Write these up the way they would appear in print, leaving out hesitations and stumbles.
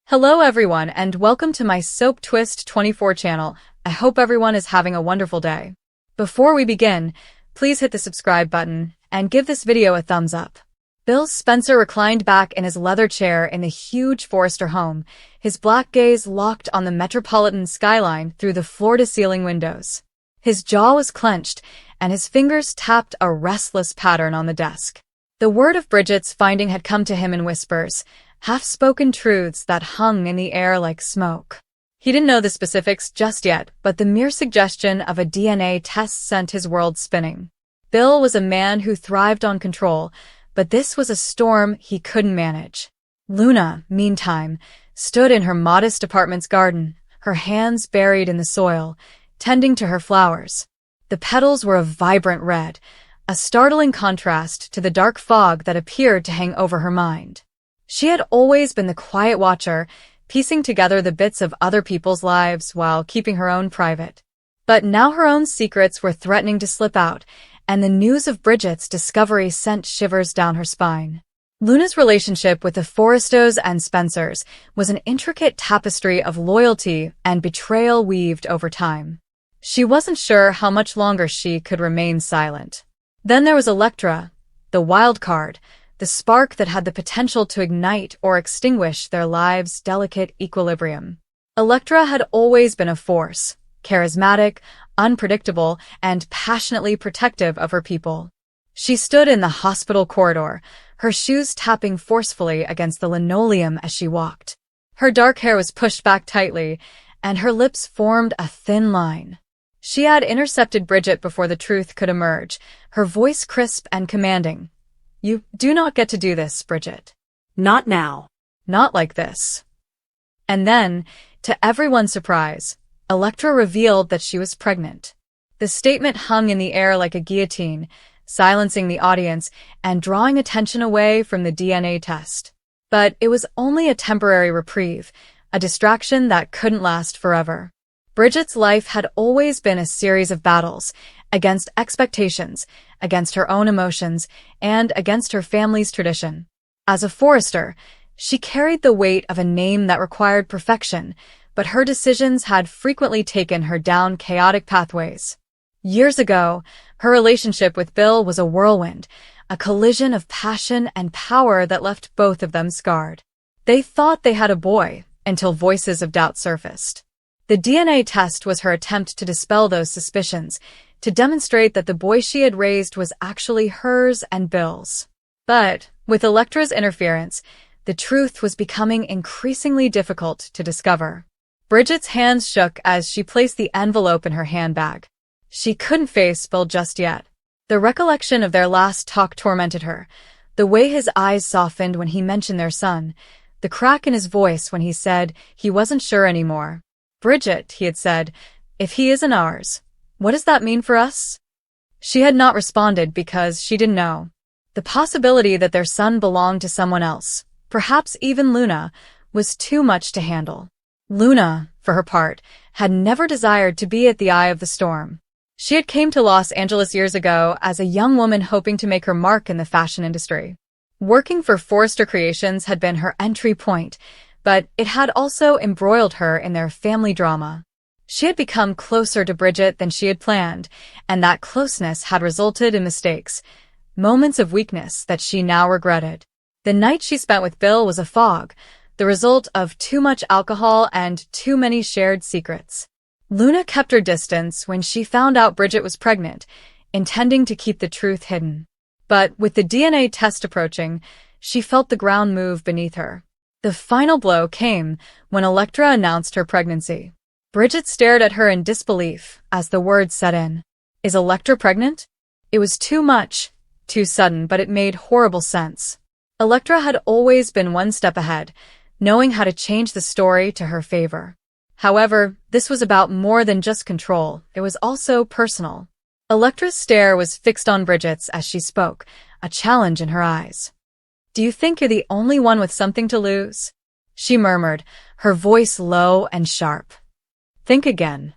Hello everyone and welcome to my Soap Twist 24 channel. I hope everyone is having a wonderful day. Before we begin, please hit the subscribe button and give this video a thumbs up. Bill Spencer reclined back in his leather chair in the huge Forrester home, his black gaze locked on the metropolitan skyline through the floor-to-ceiling windows. His jaw was clenched and his fingers tapped a restless pattern on the desk. The word of Bridget's finding had come to him in whispers, half-spoken truths that hung in the air like smoke. He didn't know the specifics just yet, but the mere suggestion of a DNA test sent his world spinning. Bill was a man who thrived on control, but this was a storm he couldn't manage. Luna, meantime, stood in her modest apartment's garden, her hands buried in the soil, tending to her flowers. The petals were a vibrant red, a startling contrast to the dark fog that appeared to hang over her mind. She had always been the quiet watcher, piecing together the bits of other people's lives while keeping her own private. But now her own secrets were threatening to slip out, and the news of Bridget's discovery sent shivers down her spine. Luna's relationship with the Forrestos and Spencers was an intricate tapestry of loyalty and betrayal weaved over time. She wasn't sure how much longer she could remain silent. Then there was Electra, the wild card, the spark that had the potential to ignite or extinguish their lives' delicate equilibrium. Electra had always been a force, charismatic, unpredictable, and passionately protective of her people. She stood in the hospital corridor, her shoes tapping forcefully against the linoleum as she walked. Her dark hair was pushed back tightly, and her lips formed a thin line. She had intercepted Bridget before the truth could emerge, her voice crisp and commanding. "You do not get to do this, Bridget. Not now. Not like this." And then, to everyone's surprise, Electra revealed that she was pregnant. The statement hung in the air like a guillotine, silencing the audience and drawing attention away from the DNA test. But it was only a temporary reprieve, a distraction that couldn't last forever. Bridget's life had always been a series of battles, against expectations, against her own emotions, and against her family's tradition. As a Forrester, she carried the weight of a name that required perfection, but her decisions had frequently taken her down chaotic pathways. Years ago, her relationship with Bill was a whirlwind, a collision of passion and power that left both of them scarred. They thought they had a boy, until voices of doubt surfaced. The DNA test was her attempt to dispel those suspicions, to demonstrate that the boy she had raised was actually hers and Bill's. But, with Electra's interference, the truth was becoming increasingly difficult to discover. Bridget's hands shook as she placed the envelope in her handbag. She couldn't face Bill just yet. The recollection of their last talk tormented her, the way his eyes softened when he mentioned their son, the crack in his voice when he said he wasn't sure anymore. "Bridget," he had said, "if he isn't ours, what does that mean for us?" She had not responded because she didn't know. The possibility that their son belonged to someone else, perhaps even Luna, was too much to handle. Luna, for her part, had never desired to be at the eye of the storm. She had came to Los Angeles years ago as a young woman hoping to make her mark in the fashion industry. Working for Forrester Creations had been her entry point, but it had also embroiled her in their family drama. She had become closer to Bridget than she had planned, and that closeness had resulted in mistakes, moments of weakness that she now regretted. The night she spent with Bill was a fog, the result of too much alcohol and too many shared secrets. Luna kept her distance when she found out Bridget was pregnant, intending to keep the truth hidden. But with the DNA test approaching, she felt the ground move beneath her. The final blow came when Electra announced her pregnancy. Bridget stared at her in disbelief as the words set in. "Is Electra pregnant?" It was too much, too sudden, but it made horrible sense. Electra had always been one step ahead, knowing how to change the story to her favor. However, this was about more than just control, it was also personal. Electra's stare was fixed on Bridget's as she spoke, a challenge in her eyes. "Do you think you're the only one with something to lose?" she murmured, her voice low and sharp. "Think again."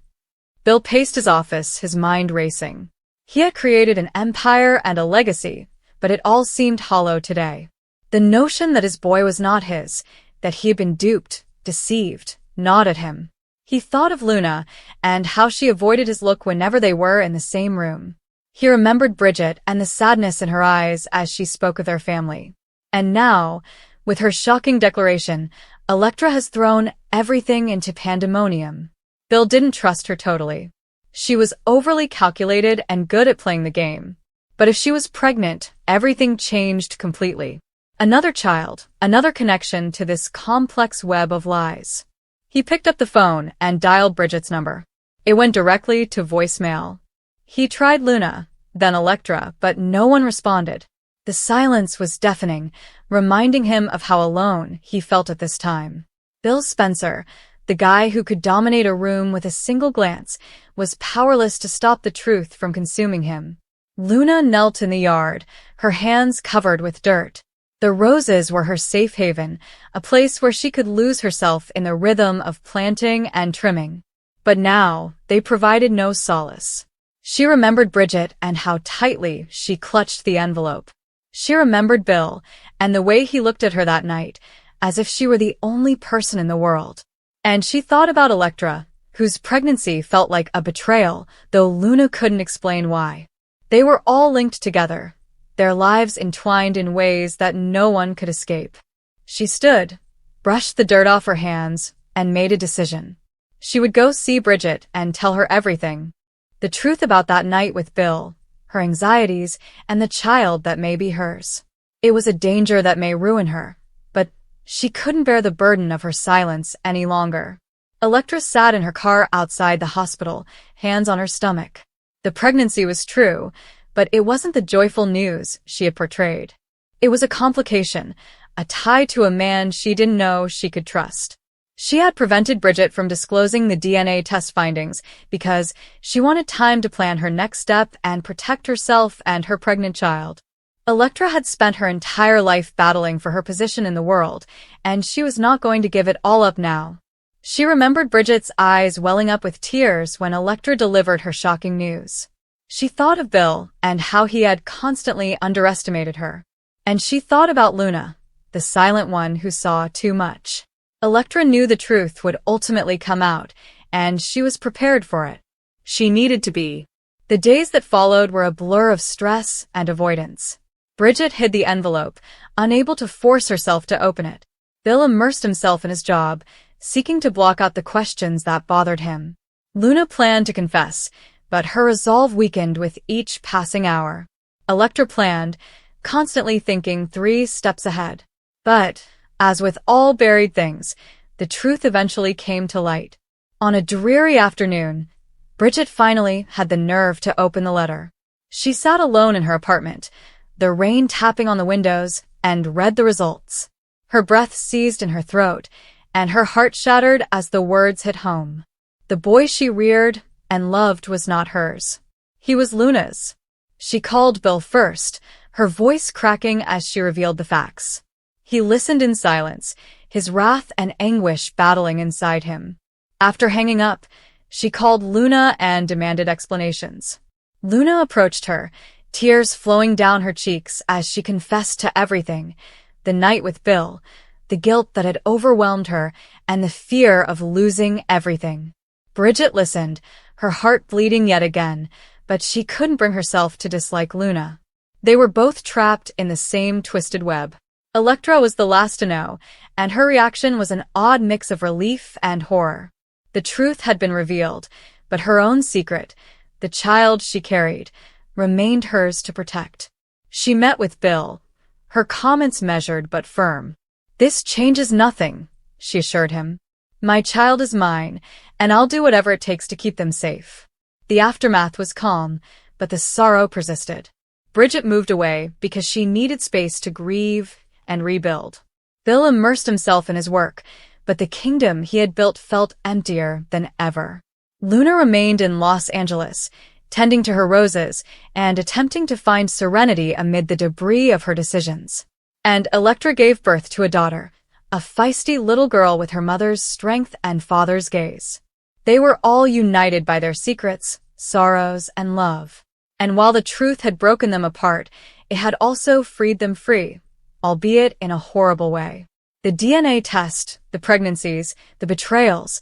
Bill paced his office, his mind racing. He had created an empire and a legacy, but it all seemed hollow today. The notion that his boy was not his, that he had been duped, deceived, gnawed at him. He thought of Luna and how she avoided his look whenever they were in the same room. He remembered Bridget and the sadness in her eyes as she spoke of their family. And now, with her shocking declaration, Electra has thrown everything into pandemonium. Bill didn't trust her totally. She was overly calculated and good at playing the game. But if she was pregnant, everything changed completely. Another child, another connection to this complex web of lies. He picked up the phone and dialed Bridget's number. It went directly to voicemail. He tried Luna, then Electra, but no one responded. The silence was deafening, reminding him of how alone he felt at this time. Bill Spencer, the guy who could dominate a room with a single glance, was powerless to stop the truth from consuming him. Luna knelt in the yard, her hands covered with dirt. The roses were her safe haven, a place where she could lose herself in the rhythm of planting and trimming. But now, they provided no solace. She remembered Bridget and how tightly she clutched the envelope. She remembered Bill and the way he looked at her that night, as if she were the only person in the world. And she thought about Electra, whose pregnancy felt like a betrayal, though Luna couldn't explain why. They were all linked together, their lives entwined in ways that no one could escape. She stood, brushed the dirt off her hands, and made a decision. She would go see Bridget and tell her everything. The truth about that night with Bill, her anxieties, and the child that may be hers. It was a danger that may ruin her, but she couldn't bear the burden of her silence any longer. Electra sat in her car outside the hospital, hands on her stomach. The pregnancy was true, but it wasn't the joyful news she had portrayed. It was a complication, a tie to a man she didn't know she could trust. She had prevented Bridget from disclosing the DNA test findings because she wanted time to plan her next step and protect herself and her pregnant child. Electra had spent her entire life battling for her position in the world, and she was not going to give it all up now. She remembered Bridget's eyes welling up with tears when Electra delivered her shocking news. She thought of Bill and how he had constantly underestimated her. And she thought about Luna, the silent one who saw too much. Electra knew the truth would ultimately come out, and she was prepared for it. She needed to be. The days that followed were a blur of stress and avoidance. Bridget hid the envelope, unable to force herself to open it. Bill immersed himself in his job, seeking to block out the questions that bothered him. Luna planned to confess, but her resolve weakened with each passing hour. Electra planned, constantly thinking 3 steps ahead. But, as with all buried things, the truth eventually came to light. On a dreary afternoon, Bridget finally had the nerve to open the letter. She sat alone in her apartment, the rain tapping on the windows, and read the results. Her breath seized in her throat, and her heart shattered as the words hit home. The boy she reared and loved was not hers. He was Luna's. She called Bill first, her voice cracking as she revealed the facts. He listened in silence, his wrath and anguish battling inside him. After hanging up, she called Luna and demanded explanations. Luna approached her, tears flowing down her cheeks as she confessed to everything: the night with Bill, the guilt that had overwhelmed her, and the fear of losing everything. Bridget listened, her heart bleeding yet again, but she couldn't bring herself to dislike Luna. They were both trapped in the same twisted web. Electra was the last to know, and her reaction was an odd mix of relief and horror. The truth had been revealed, but her own secret, the child she carried, remained hers to protect. She met with Bill, her comments measured but firm. "This changes nothing," she assured him. "My child is mine, and I'll do whatever it takes to keep them safe." The aftermath was calm, but the sorrow persisted. Bridget moved away because she needed space to grieve and rebuild. Bill immersed himself in his work, but the kingdom he had built felt emptier than ever. Luna remained in Los Angeles, tending to her roses and attempting to find serenity amid the debris of her decisions. And Electra gave birth to a daughter, a feisty little girl with her mother's strength and father's gaze. They were all united by their secrets, sorrows, and love. And while the truth had broken them apart, it had also freed them free, albeit in a horrible way. The DNA test, the pregnancies, the betrayals,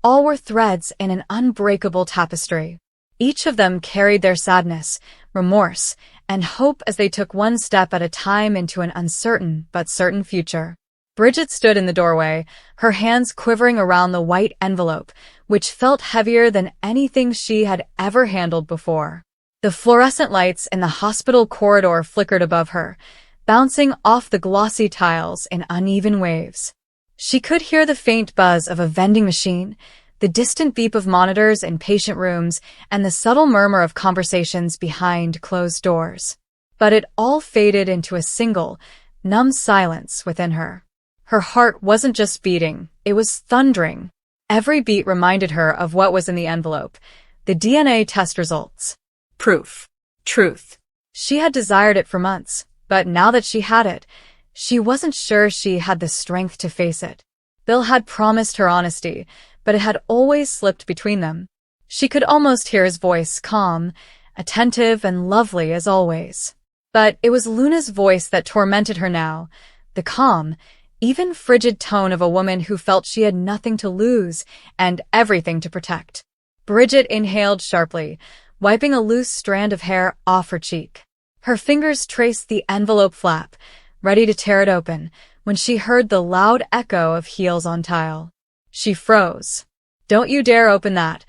all were threads in an unbreakable tapestry. Each of them carried their sadness, remorse, and hope as they took one step at a time into an uncertain but certain future. Bridget stood in the doorway, her hands quivering around the white envelope, which felt heavier than anything she had ever handled before. The fluorescent lights in the hospital corridor flickered above her, bouncing off the glossy tiles in uneven waves. She could hear the faint buzz of a vending machine, the distant beep of monitors in patient rooms, and the subtle murmur of conversations behind closed doors. But it all faded into a single, numb silence within her. Her heart wasn't just beating, it was thundering. Every beat reminded her of what was in the envelope, the DNA test results. Proof. Truth. She had desired it for months, but now that she had it, she wasn't sure she had the strength to face it. Bill had promised her honesty, but it had always slipped between them. She could almost hear his voice, calm, attentive, and lovely as always. But it was Luna's voice that tormented her now, the calm, even frigid tone of a woman who felt she had nothing to lose and everything to protect. Bridget inhaled sharply, wiping a loose strand of hair off her cheek. Her fingers traced the envelope flap, ready to tear it open, when she heard the loud echo of heels on tile. She froze. "Don't you dare open that."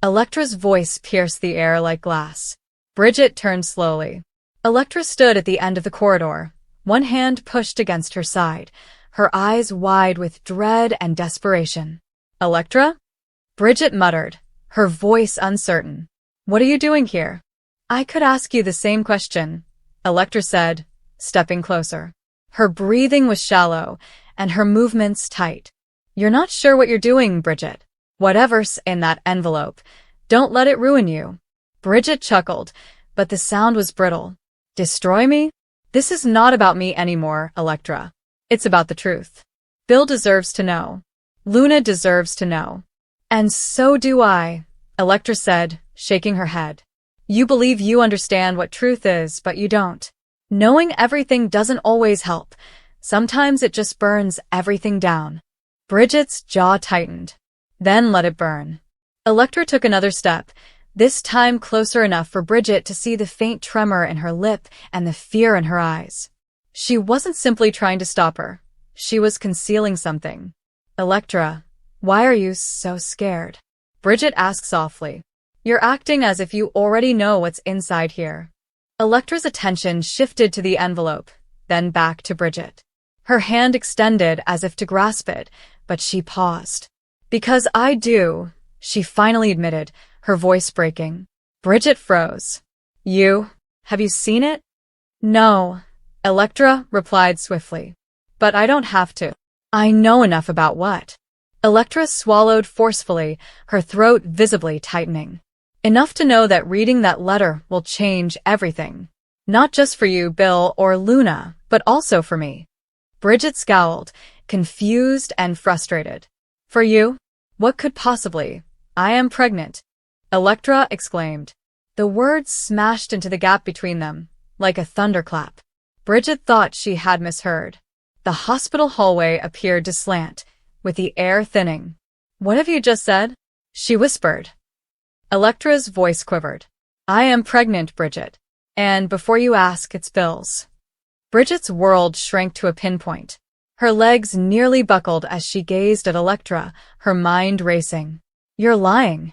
Electra's voice pierced the air like glass. Bridget turned slowly. Electra stood at the end of the corridor, one hand pushed against her side, her eyes wide with dread and desperation. "Electra?" Bridget muttered, her voice uncertain. "What are you doing here?" "I could ask you the same question," Electra said, stepping closer. Her breathing was shallow, and her movements tight. "You're not sure what you're doing, Bridget. Whatever's in that envelope, don't let it ruin you." Bridget chuckled, but the sound was brittle. "Destroy me? This is not about me anymore, Electra. It's about the truth. Bill deserves to know. Luna deserves to know. And so do I," Electra said, shaking her head. "You believe you understand what truth is, but you don't. Knowing everything doesn't always help. Sometimes it just burns everything down." Bridget's jaw tightened. "Then let it burn." Electra took another step, this time closer enough for Bridget to see the faint tremor in her lip and the fear in her eyes. She wasn't simply trying to stop her. She was concealing something. "Electra, why are you so scared?" Bridget asked softly. "You're acting as if you already know what's inside here." Electra's attention shifted to the envelope, then back to Bridget. Her hand extended as if to grasp it, but she paused. "Because I do," she finally admitted, her voice breaking. Bridget froze. Have you seen it?" "No," Electra replied swiftly. "But I don't have to. I know enough about what?" Electra swallowed forcefully, her throat visibly tightening. "Enough to know that reading that letter will change everything. Not just for you, Bill, or Luna, but also for me." Bridget scowled, confused and frustrated. "For you? What could possibly? I am pregnant," Electra exclaimed. The words smashed into the gap between them, like a thunderclap. Bridget thought she had misheard. The hospital hallway appeared to slant, with the air thinning. "What have you just said?" she whispered. Electra's voice quivered. "I am pregnant, Bridget. And before you ask, it's Bill's." Bridget's world shrank to a pinpoint. Her legs nearly buckled as she gazed at Electra, her mind racing. "You're lying."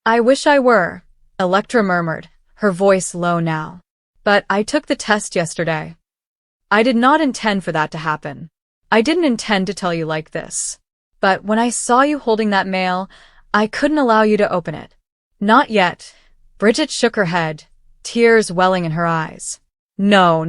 "I wish I were," Electra murmured, her voice low now. "But I took the test yesterday. I did not intend for that to happen. I didn't intend to tell you like this. But when I saw you holding that mail, I couldn't allow you to open it." "Not yet." Bridget shook her head, tears welling in her eyes. No.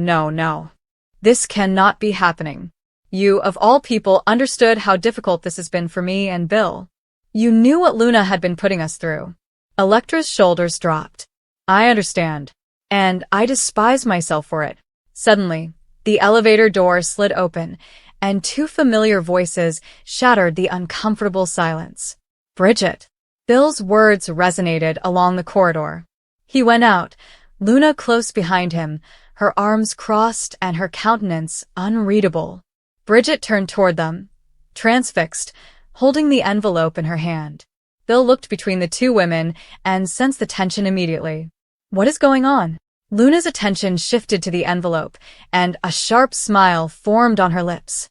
This cannot be happening. You, of all people, understood how difficult this has been for me and Bill. You knew what Luna had been putting us through." Electra's shoulders dropped. "I understand. And I despise myself for it." Suddenly, the elevator door slid open, and two familiar voices shattered the uncomfortable silence. "Bridget." Bill's words resonated along the corridor. He went out, Luna close behind him, her arms crossed and her countenance unreadable. Bridget turned toward them, transfixed, holding the envelope in her hand. Bill looked between the two women and sensed the tension immediately. What is going on? Luna's attention shifted to the envelope, and a sharp smile formed on her lips.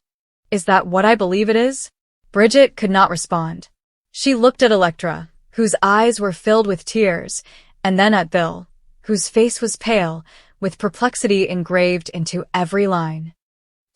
Is that what I believe it is? Bridget could not respond. She looked at Electra, whose eyes were filled with tears, and then at Bill, whose face was pale, with perplexity engraved into every line.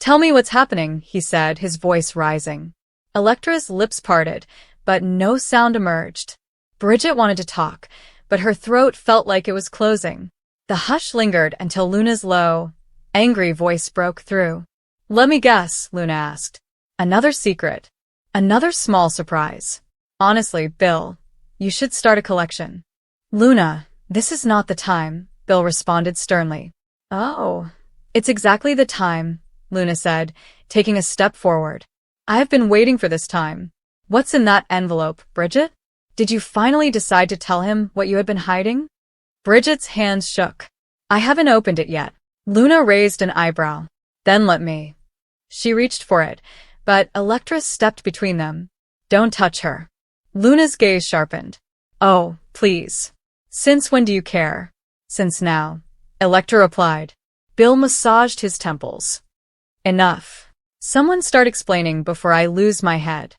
Tell me what's happening, he said, his voice rising. Electra's lips parted, but no sound emerged. Bridget wanted to talk, but her throat felt like it was closing. The hush lingered until Luna's low, angry voice broke through. Let me guess, Luna asked. Another secret. Another small surprise. Honestly, Bill, you should start a collection. Luna, this is not the time, Bill responded sternly. Oh, it's exactly the time, Luna said, taking a step forward. I have been waiting for this time. What's in that envelope, Bridget? Did you finally decide to tell him what you had been hiding? Bridget's hands shook. I haven't opened it yet. Luna raised an eyebrow. Then let me. She reached for it, but Electra stepped between them. Don't touch her. Luna's gaze sharpened. Oh, please. Since when do you care? Since now, Electra replied. Bill massaged his temples. Enough. Someone start explaining before I lose my head.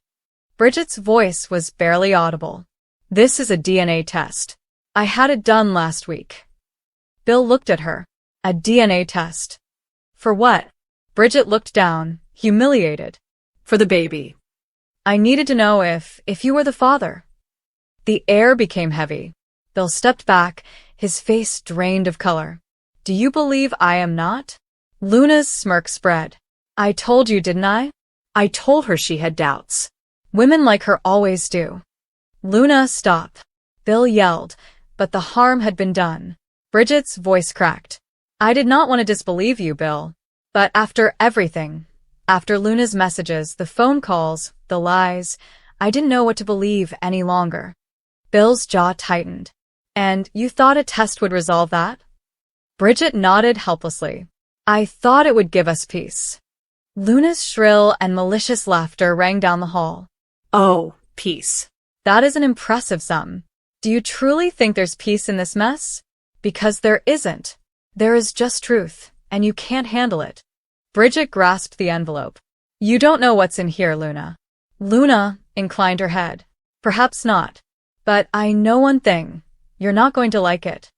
Bridget's voice was barely audible. This is a DNA test. I had it done last week. Bill looked at her. A DNA test. For what? Bridget looked down, humiliated. For the baby. I needed to know if you were the father. The air became heavy. Bill stepped back, his face drained of color. Do you believe I am not? Luna's smirk spread. I told you, didn't I? I told her she had doubts. Women like her always do. Luna, stop. Bill yelled, but the harm had been done. Bridget's voice cracked. I did not want to disbelieve you, Bill. But after everything, after Luna's messages, the phone calls, the lies, I didn't know what to believe any longer. Bill's jaw tightened. And you thought a test would resolve that? Bridget nodded helplessly. I thought it would give us peace. Luna's shrill and malicious laughter rang down the hall. Oh, peace. That is an impressive sum. Do you truly think there's peace in this mess? Because there isn't. There is just truth, and you can't handle it. Bridget grasped the envelope. You don't know what's in here, Luna. Luna inclined her head. Perhaps not. But I know one thing. You're not going to like it.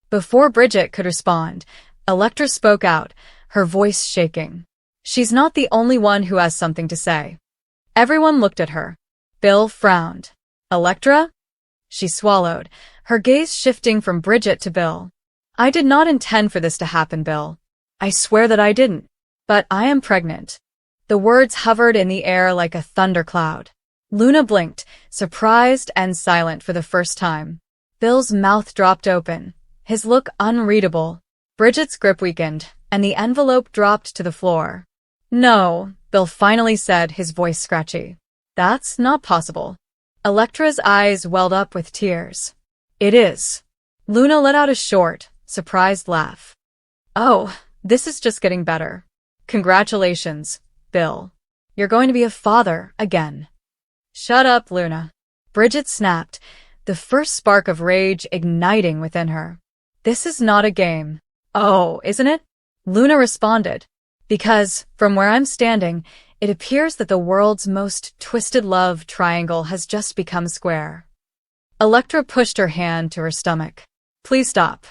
Before Bridget could respond, Electra spoke out, her voice shaking. She's not the only one who has something to say. Everyone looked at her. Bill frowned. Electra? She swallowed, her gaze shifting from Bridget to Bill. I did not intend for this to happen, Bill. I swear that I didn't. But I am pregnant. The words hovered in the air like a thundercloud. Luna blinked, surprised and silent for the first time. Bill's mouth dropped open, his look unreadable. Bridget's grip weakened, and the envelope dropped to the floor. No, Bill finally said, his voice scratchy. That's not possible. Electra's eyes welled up with tears. It is. Luna let out a short, surprised laugh. Oh, this is just getting better. Congratulations, Bill. You're going to be a father again. Shut up, Luna. Bridget snapped, the first spark of rage igniting within her. This is not a game. Oh, isn't it? Luna responded. Because, from where I'm standing, it appears that the world's most twisted love triangle has just become square. Electra pushed her hand to her stomach. Please stop.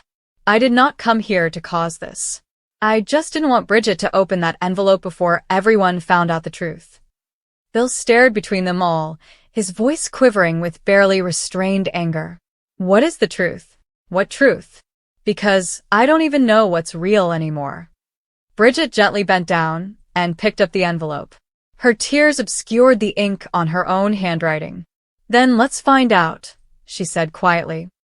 I did not come here to cause this. I just didn't want Bridget to open that envelope before everyone found out the truth. Bill stared between them all, his voice quivering with barely restrained anger. What is the truth? What truth? Because I don't even know what's real anymore. Bridget gently bent down and picked up the envelope. Her tears obscured the ink on her own handwriting. Then let's find out, she said quietly.